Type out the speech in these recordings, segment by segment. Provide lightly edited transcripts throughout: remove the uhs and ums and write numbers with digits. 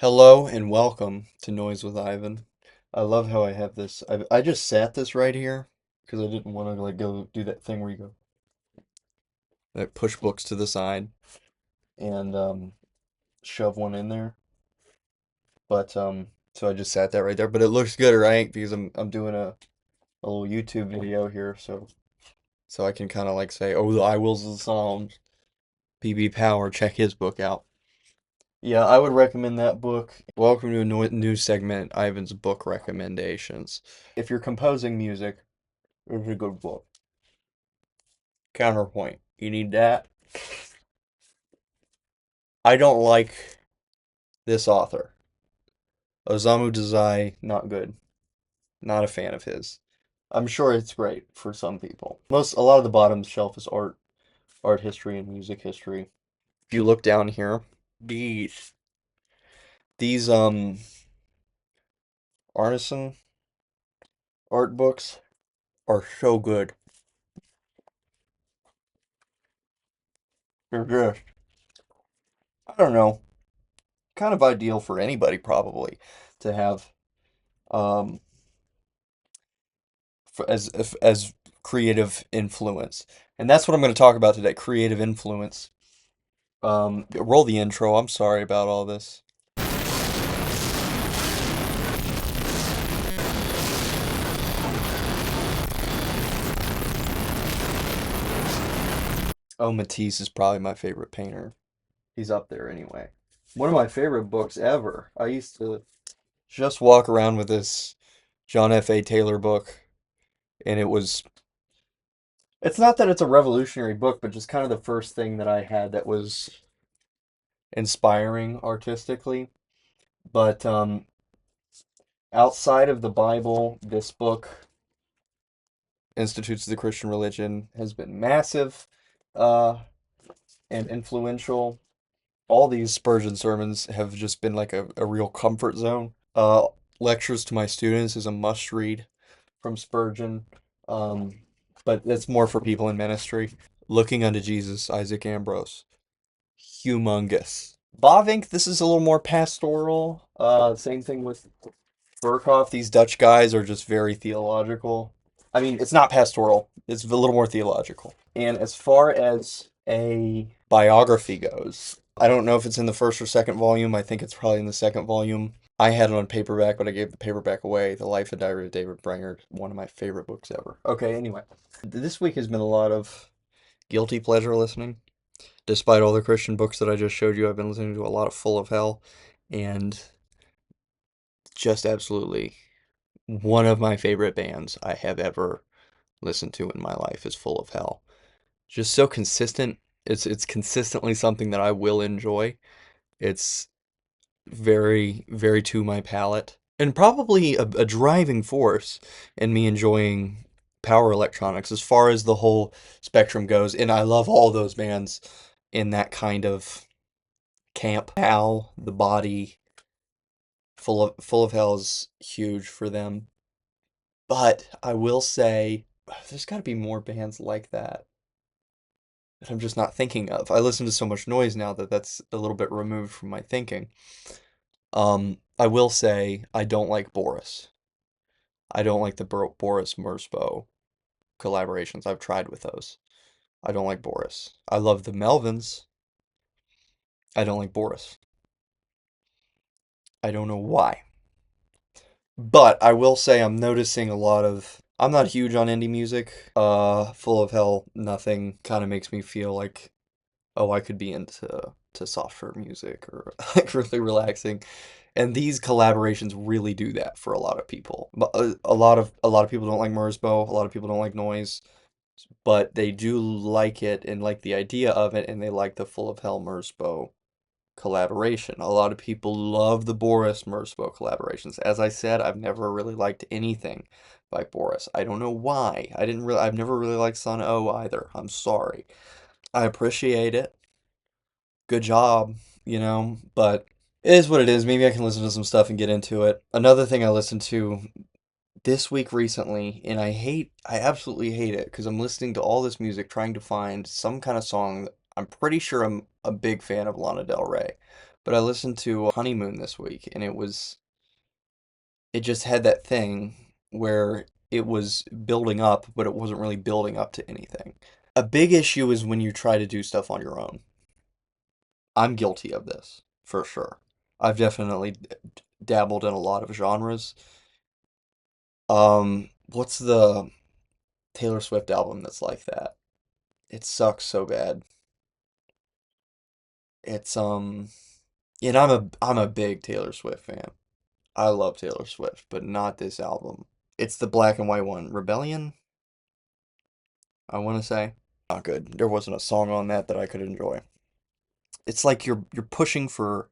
Hello and welcome to Noise with Ivan. I love how I have this. I just sat this right here because I didn't want to go do that thing where you go push books to the side and shove one in there. But so I just sat that right there. But it looks good, right? Because I'm doing a little YouTube video here, so I can kind of like say, oh, the I Wills of the Psalms, PB Power, check his book out. Yeah, I would recommend that book. Welcome to a new segment, Ivan's book recommendations. If you're composing music, it's a good book. Counterpoint. You need that. I don't like this author. Osamu Dazai, not good. Not a fan of his. I'm sure it's great for some people. A lot of the bottom shelf is art history and music history. If you look down here, these these artisan art books are so good. They're just, I don't know, kind of ideal for anybody probably to have um as creative influence. And that's what I'm going to talk about today, creative influence. Roll the intro. I'm sorry about all this. Oh, Matisse is probably my favorite painter. He's up there anyway. One of my favorite books ever. I used to just walk around with this John F.A. Taylor book, and it's not that it's a revolutionary book, but just kind of the first thing that I had that was inspiring artistically. But outside of the Bible, this book, Institutes of the Christian Religion, has been massive uh, and influential. All these Spurgeon sermons have just been like a real comfort zone. Lectures to my students is a must read from Spurgeon, um, but it's more for people in ministry. Looking unto Jesus, Isaac Ambrose, humongous. Bavinck, this is a little more pastoral. Same thing with Burkhoff. These Dutch guys are just very theological. I mean, it's not pastoral. It's a little more theological. And as far as a biography goes, I don't know if it's in the first or second volume. I think it's probably in the second volume. I had it on paperback, but I gave the paperback away. The Life and Diary of David Brainerd, one of my favorite books ever. Okay, anyway. This week has been a lot of guilty pleasure listening. Despite all the Christian books that I just showed you, I've been listening to a lot of Full of Hell, and just absolutely one of my favorite bands I have ever listened to in my life is Full of Hell. Just so consistent. It's consistently something that I will enjoy. It's very to my palate. And probably a driving force in me enjoying power electronics as far as the whole spectrum goes. And I love all those bands in that kind of camp. Al, The Body, Full of Hell is huge for them. But I will say, there's got to be more bands like that I'm just not thinking of. I listen to so much noise now that that's a little bit removed from my thinking. I will say I don't like Boris. I don't like the Boris Merzbow collaborations. I've tried with those. I don't like Boris. I love the Melvins. I don't like Boris. I don't know why. But I will say I'm noticing a lot of. I'm not huge on indie music. Full of Hell, nothing kind of makes me feel like, oh, I could be into softer music or like really relaxing. And these collaborations really do that for a lot of people. But a lot of people don't like Merzbow, a lot of people don't like noise, but they do like it and like the idea of it, and they like the Full of Hell Merzbow collaboration. A lot of people love the Boris Merzbow collaborations. As I said, I've never really liked anything by Boris. I don't know why. I've never really liked Sun O either. I'm sorry. I appreciate it. Good job, but it is what it is. Maybe I can listen to some stuff and get into it. Another thing I listened to this week recently, and I absolutely hate it because I'm listening to all this music trying to find some kind of song. I'm pretty sure I'm a big fan of Lana Del Rey, But I listened to Honeymoon this week, and it just had that thing where it was building up, but it wasn't really building up to anything. A big issue is when you try to do stuff on your own. I'm guilty of this, for sure. I've definitely dabbled in a lot of genres. What's the Taylor Swift album that's like that? It sucks so bad. It's and I'm a big Taylor Swift fan. I love Taylor Swift, but not this album. It's the black and white one, Rebellion, I want to say. Not good. There wasn't a song on that that I could enjoy. It's like you're pushing for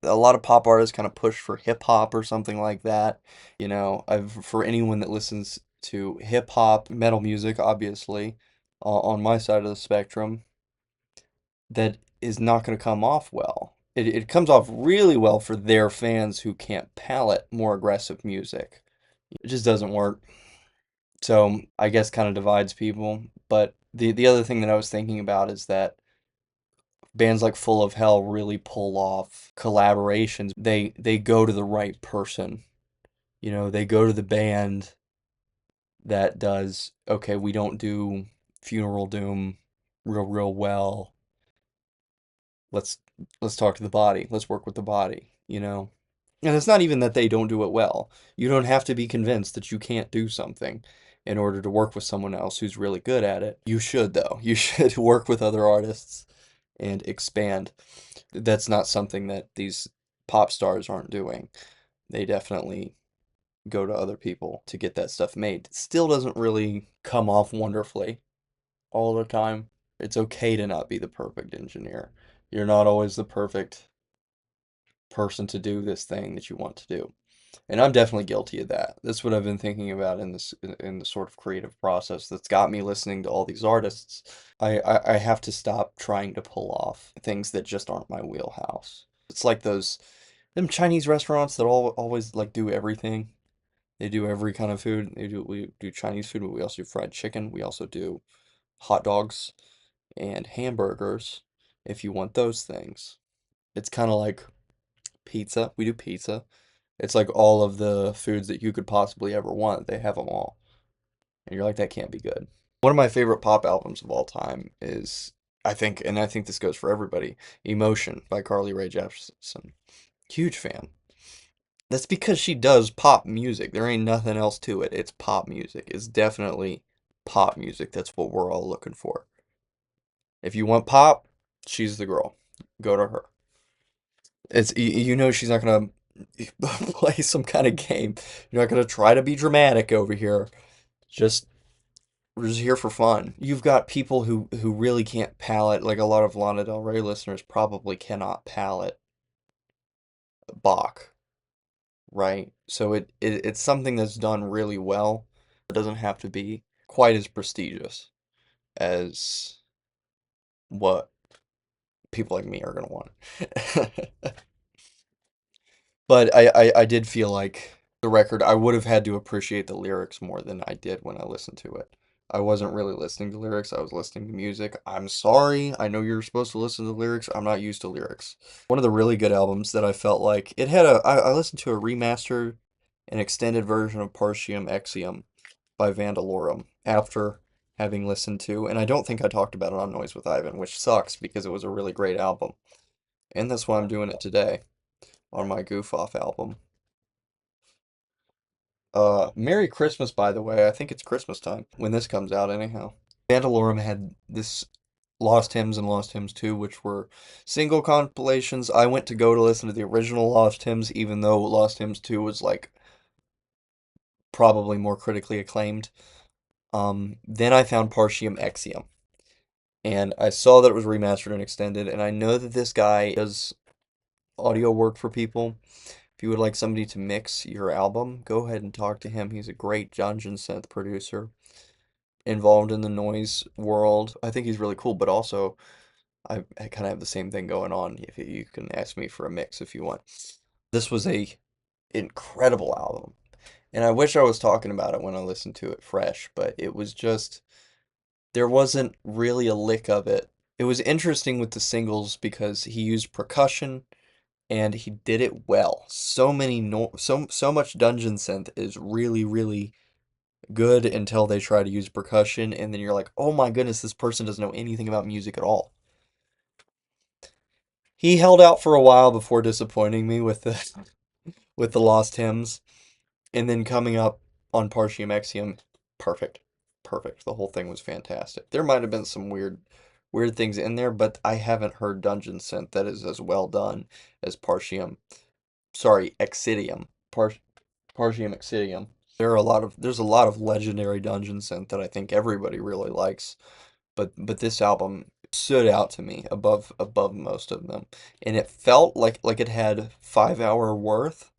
a lot of pop artists kind of push for hip hop or something like that. I've for anyone that listens to hip hop, metal music, obviously, on my side of the spectrum, that is not going to come off well. It comes off really well for their fans who can't palate more aggressive music. It just doesn't work. So I guess kind of divides people. But the other thing that I was thinking about is that bands like Full of Hell really pull off collaborations. They go to the right person. They go to the band that does, okay, we don't do Funeral Doom real well. Let's let's talk to the body. Let's work with the body. And it's not even that they don't do it well. You don't have to be convinced that you can't do something in order to work with someone else who's really good at it. You should, though. You should work with other artists and expand. That's not something that these pop stars aren't doing. They definitely go to other people to get that stuff made. It still doesn't really come off wonderfully all the time. It's okay to not be the perfect engineer. You're not always the perfect person to do this thing that you want to do. And I'm definitely guilty of that. That's what I've been thinking about in the sort of creative process that's got me listening to all these artists. I have to stop trying to pull off things that just aren't my wheelhouse. It's like those them Chinese restaurants that always like do everything. They do every kind of food. We do Chinese food, but we also do fried chicken. We also do hot dogs and hamburgers if you want those things. It's kind of like pizza. We do pizza. It's like all of the foods that you could possibly ever want. They have them all. And you're like, that can't be good. One of my favorite pop albums of all time is, I think this goes for everybody, Emotion by Carly Rae Jepsen. Huge fan. That's because she does pop music. There ain't nothing else to it. It's pop music. It's definitely pop music. That's what we're all looking for. If you want pop, she's the girl. Go to her. She's not gonna play some kind of game. You're not gonna try to be dramatic over here. Just we're just here for fun. You've got people who really can't palate, like a lot of Lana Del Rey listeners probably cannot palate Bach, right? So it's something that's done really well. It doesn't have to be quite as prestigious as what people like me are gonna want. But I did feel like the record, I would have had to appreciate the lyrics more than I did when I listened to it. I wasn't really listening to lyrics, I was listening to music. I'm sorry, I know you're supposed to listen to lyrics, I'm not used to lyrics. One of the really good albums that I felt like, I listened to a remastered and extended version of Partium Exium by Vandalorum after having listened to, and I don't think I talked about it on Noise with Ivan, which sucks because it was a really great album. And that's why I'm doing it today on my Goof Off album. Merry Christmas, by the way. I think it's Christmas time when this comes out, anyhow. Vandalorum had this Lost Hymns and Lost Hymns 2, which were single compilations. I went to go to listen to the original Lost Hymns, even though Lost Hymns 2 was like probably more critically acclaimed. Then I found Partium Exium, and I saw that it was remastered and extended, and I know that this guy does audio work for people. If you would like somebody to mix your album, go ahead and talk to him. He's a great dungeon synth producer involved in the noise world. I think he's really cool, but also I kind of have the same thing going on. If you can ask me for a mix if you want. This was a incredible album, and I wish I was talking about it when I listened to it fresh, but it was just there wasn't really a lick of it. It was interesting with the singles because he used percussion and he did it well. So many no so much dungeon synth is really, really good until they try to use percussion, and then you're like, oh my goodness, this person doesn't know anything about music at all. He held out for a while before disappointing me with the with the Lost Hymns, and then coming up on Partium Exium, perfect. Perfect. The whole thing was fantastic. There might have been some weird things in there, but I haven't heard Dungeon Synth that is as well done as Partium. Sorry, Exidium. Partium Exidium. There's a lot of legendary Dungeon Synth that I think everybody really likes, but this album stood out to me above most of them. And it felt like it had 5 hour worth,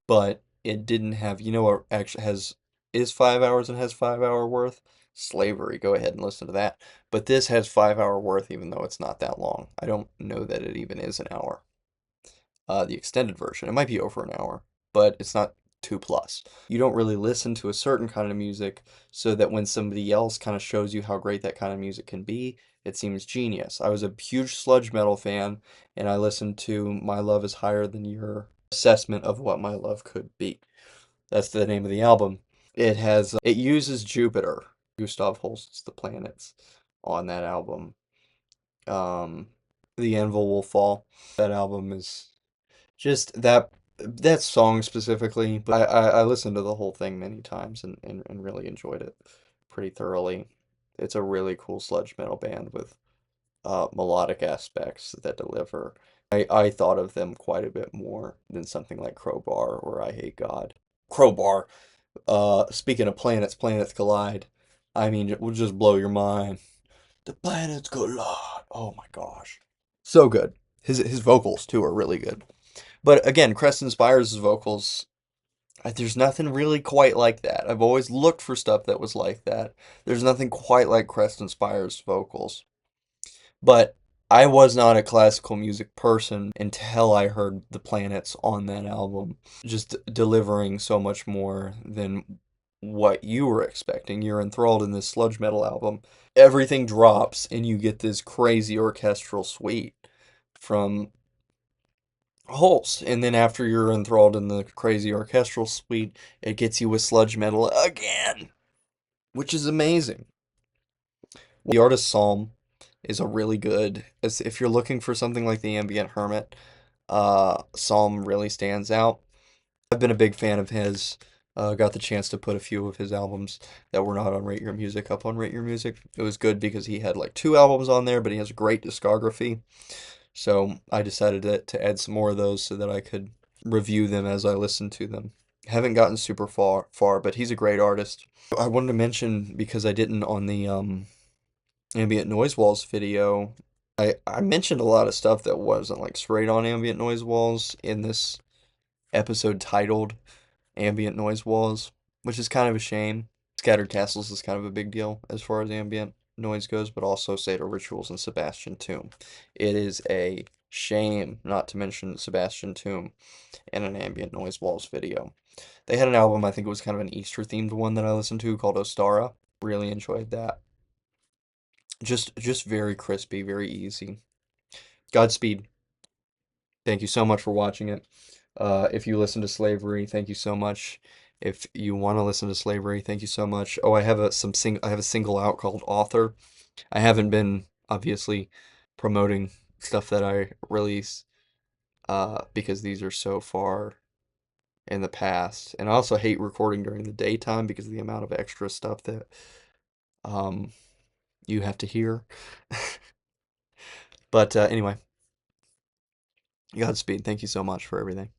but it didn't have, you know what actually has is 5 hours and has 5 hour worth? Slavery. Go ahead and listen to that. But this has 5 hour worth even though it's not that long. I don't know that it even is an hour. The extended version. It might be over an hour, but it's not 2 plus. You don't really listen to a certain kind of music so that when somebody else kind of shows you how great that kind of music can be, it seems genius. I was a huge sludge metal fan, and I listened to My Love is Higher Than Your assessment of what my love could be. That's the name of the album. It uses Jupiter. Gustav Holst's The Planets on that album. Um, The Anvil Will Fall. That album is just that song specifically, but I listened to the whole thing many times and really enjoyed it pretty thoroughly. It's a really cool sludge metal band with melodic aspects that deliver. I thought of them quite a bit more than something like Crowbar or I Hate God. Crowbar, speaking of planets collide. I mean, it will just blow your mind. The planets collide. Oh my gosh. So good. His vocals too are really good. But again, Creston Spires' vocals, there's nothing really quite like that. I've always looked for stuff that was like that. There's nothing quite like Creston Spires' vocals. But I was not a classical music person until I heard The Planets on that album, just delivering so much more than what you were expecting. You're enthralled in this sludge metal album. Everything drops, and you get this crazy orchestral suite from Holst, and then after you're enthralled in the crazy orchestral suite, it gets you with sludge metal again, which is amazing. The artist Psalm is a really good, as if you're looking for something like the Ambient Hermit, Psalm really stands out. I've been a big fan of his. Got the chance to put a few of his albums that were not on Rate Your Music up on Rate Your Music. It was good because he had like 2 albums on there, but he has a great discography. So I decided to add some more of those so that I could review them as I listen to them. Haven't gotten super far, but he's a great artist. I wanted to mention because I didn't on the Ambient Noise Walls video. I mentioned a lot of stuff that wasn't like straight on Ambient Noise Walls in this episode titled Ambient Noise Walls, which is kind of a shame. Scattered Castles is kind of a big deal as far as ambient noise goes, but also Satyr Rituals and Sebastian Tomb. It is a shame not to mention Sebastian Tomb in an Ambient Noise Walls video. They had an album, I think it was kind of an Easter themed one that I listened to called Ostara. Really enjoyed that. Just very crispy, very easy. Godspeed. Thank you so much for watching it. If you listen to Slavery, thank you so much. If you want to listen to Slavery, thank you so much. Oh, I have a single out called Author. I haven't been obviously promoting stuff that I release because these are so far in the past. And I also hate recording during the daytime because of the amount of extra stuff that um you have to hear. But anyway, Godspeed. Thank you so much for everything.